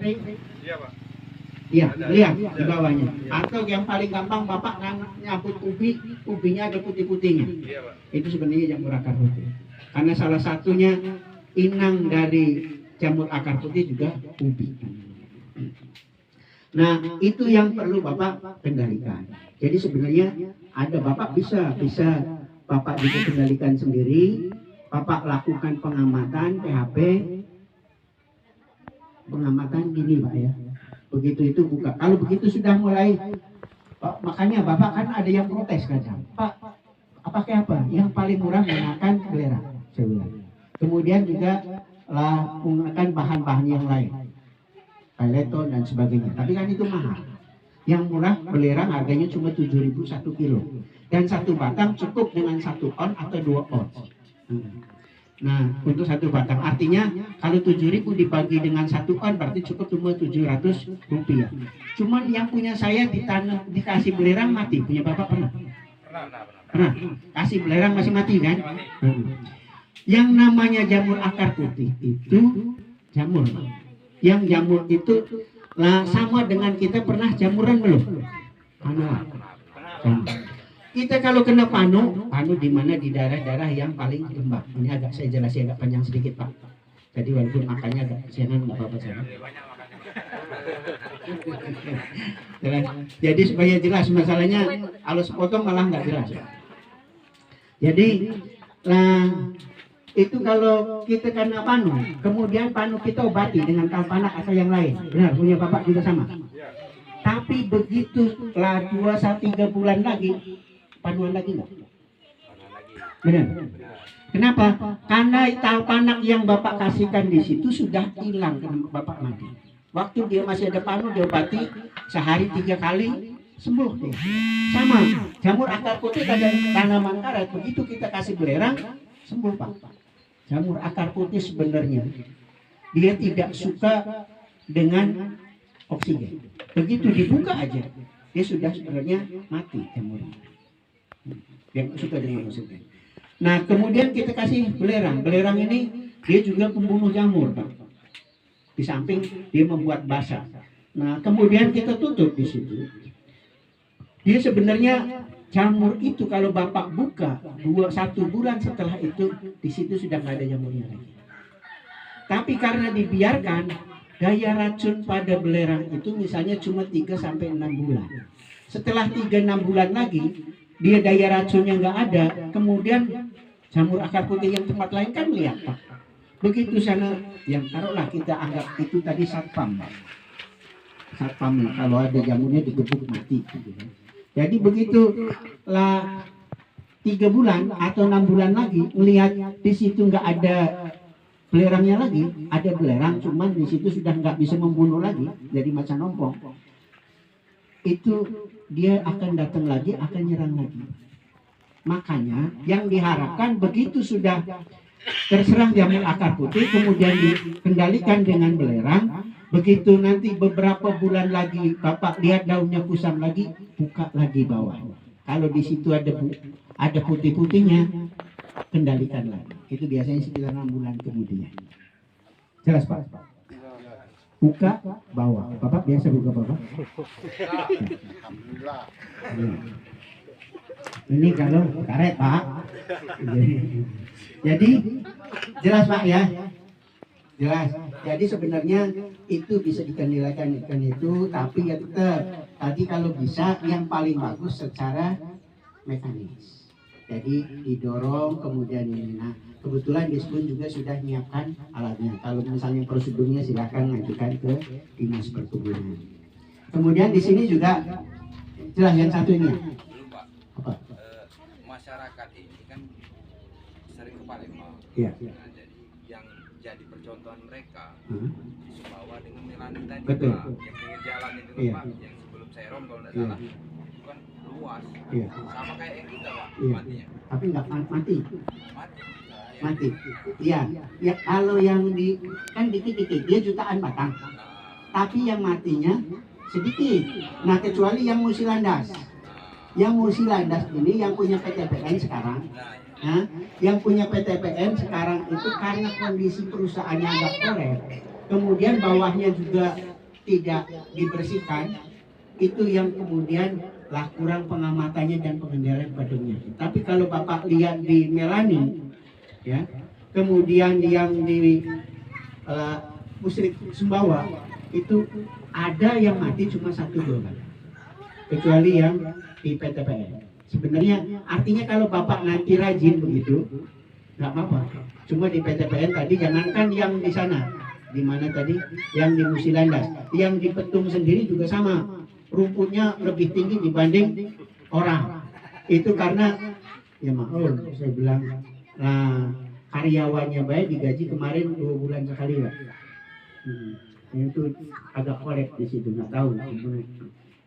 Iya Pak. Iya, lihat di bawahnya. Atau yang paling gampang Bapak nyabut ubinya ada putih-putihnya. Iya Pak. Itu sebenarnya jamur akar putih. Karena salah satunya inang dari jamur akar putih juga ubi. Nah, itu yang perlu Bapak kendalikan. Jadi sebenarnya ada Bapak bisa Bapak juga kendalikan sendiri. Bapak lakukan pengamatan PHP. Pengamatan gini Pak ya. Begitu itu buka. Kalau begitu sudah mulai makanya Bapak kan ada yang protes kadang. Pak, apakah apa? Yang paling murah menggunakan belerang. Kemudian juga lah menggunakan bahan-bahan yang lain. Peleton dan sebagainya. Tapi kan itu mahal. Yang murah belerang harganya cuma 7.000 1 kilo. Dan satu batang cukup dengan 1 on atau 2 on. Nah, untuk satu batang artinya kalau 7.000 dibagi dengan 1 on berarti cukup cuma 700 rupiah. Cuman yang punya saya ditanam dikasih belerang mati. Punya Bapak pernah? Pernah. Kasih belerang masih mati kan? Yang namanya jamur akar putih itu jamur. Yang jamur itu lah sama dengan kita pernah jamuran belum? Panu. Kita kalau kena panu di mana di daerah-daerah yang paling lembab. Ini agak saya jelasin agak panjang sedikit Pak. Jadi walaupun makannya agak siangan nggak apa-apa saya. Jadi supaya jelas masalahnya kalau sepotong malah nggak jelas. Jadi itu kalau kita kena panu, kemudian panu kita obati dengan kalpanak atau yang lain. Benar, punya Bapak juga sama. Tapi begitu lah 2-3 bulan lagi, panuan lagi enggak? Benar. Kenapa? Karena kalpanak yang Bapak kasihkan di situ sudah hilang karena Bapak mati. Waktu dia masih ada panu, dia obati sehari 3 kali, sembuh dia. Sama, jamur akar putih ada tanaman karet. Begitu kita kasih belerang, sembuh Pak. Jamur akar putih sebenarnya dia tidak suka dengan oksigen. Begitu dibuka aja, dia sudah sebenarnya mati jamurnya. Dia suka dengan oksigen. Nah, kemudian kita kasih belerang. Belerang ini dia juga pembunuh jamur, Pak. Di samping dia membuat basah. Nah, kemudian kita tutup di situ. Dia sebenarnya jamur itu kalau Bapak buka 1 bulan setelah itu di situ sudah nggak ada jamurnya lagi. Tapi karena dibiarkan daya racun pada belerang itu misalnya cuma 3-6 bulan. Setelah 3-6 bulan lagi dia daya racunnya nggak ada, kemudian jamur akar putih yang tempat lain kan lihat Pak. Begitu sana yang taruhlah kita anggap itu tadi satpam. Satpam kalau ada jamurnya digebuk mati gitu kan. Jadi begitu lah 3 bulan atau 6 bulan lagi melihat di situ nggak ada belerangnya lagi, ada belerang cuman di situ sudah nggak bisa membunuh lagi, jadi macan ompong. Itu dia akan datang lagi, akan nyerang lagi. Makanya yang diharapkan begitu sudah terserang jamur akar putih kemudian dikendalikan dengan belerang. Begitu nanti beberapa bulan lagi Bapak lihat daunnya kusam lagi, buka lagi bawah. Kalau di situ ada putih-putihnya, kendalikan lagi. Itu biasanya sekitar 6 bulan kemudian. Jelas Pak? Buka bawah. Bapak biasa buka bawah? Alhamdulillah. Ini kalau karet Pak. Jadi jelas Pak ya? Jelas. Jadi sebenarnya itu bisa dikendalikan itu, tapi ya tetap tadi kalau bisa yang paling bagus secara mekanis. Jadi didorong kemudian ini. Nah, kebetulan Dispun juga sudah menyiapkan alatnya. Kalau misalnya prosedurnya silahkan ngajukan ke Dinas Perkebunan. Kemudian di sini juga jelas yang satu ini. Apa? Masyarakat ini kan sering ke Palembang. Iya. Nah, jadi percontohan mereka di Sumbawa dengan Melani tadi Betul. Pak, yang pinggir jalan itu Iya. Pak, yang sebelum Serom kalau tidak Iya. salah itu kan luas, Iya. sama kayak yang kita Pak, Iya. matinya Tapi nggak mati. mati Mati. Iya. Ya kalau yang di kan dikit-dikit dia jutaan batang. Tapi yang matinya sedikit. Nah, kecuali yang musilandas. Yang musilandas ini yang punya PTPN sekarang. Nah, yang punya PTPN sekarang itu karena kondisi perusahaannya agak kolek, kemudian bawahnya juga tidak dibersihkan, itu yang kemudian lah kurang pengamatannya dan pengendalian pada penyakit. Tapi kalau Bapak lihat di Melani, ya, kemudian yang di Musrik Sumbawa itu ada yang mati cuma 1-2 kali, kecuali yang di PTPN. Sebenarnya artinya kalau Bapak nanti rajin begitu, nggak apa-apa. Cuma di PTPN tadi, jangankan yang di sana, di mana tadi, yang di Musilandas, yang di Petung sendiri juga sama, rumputnya lebih tinggi dibanding orang. Itu karena ya maklum, saya bilang, nah karyawannya baik digaji kemarin 2 bulan sekali Pak. Itu agak kolek di situ, nggak tahu.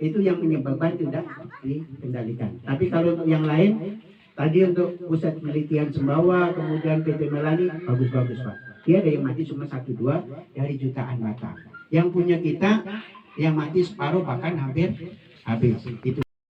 Itu yang menyebabkan tidak dikendalikan. Tapi kalau untuk yang lain, tadi untuk pusat penelitian Sumbawa, kemudian PT Melani, bagus-bagus Pak. Dia ada yang mati cuma 1-2 dari jutaan mata. Yang punya kita, yang mati separuh bahkan hampir habis. Itu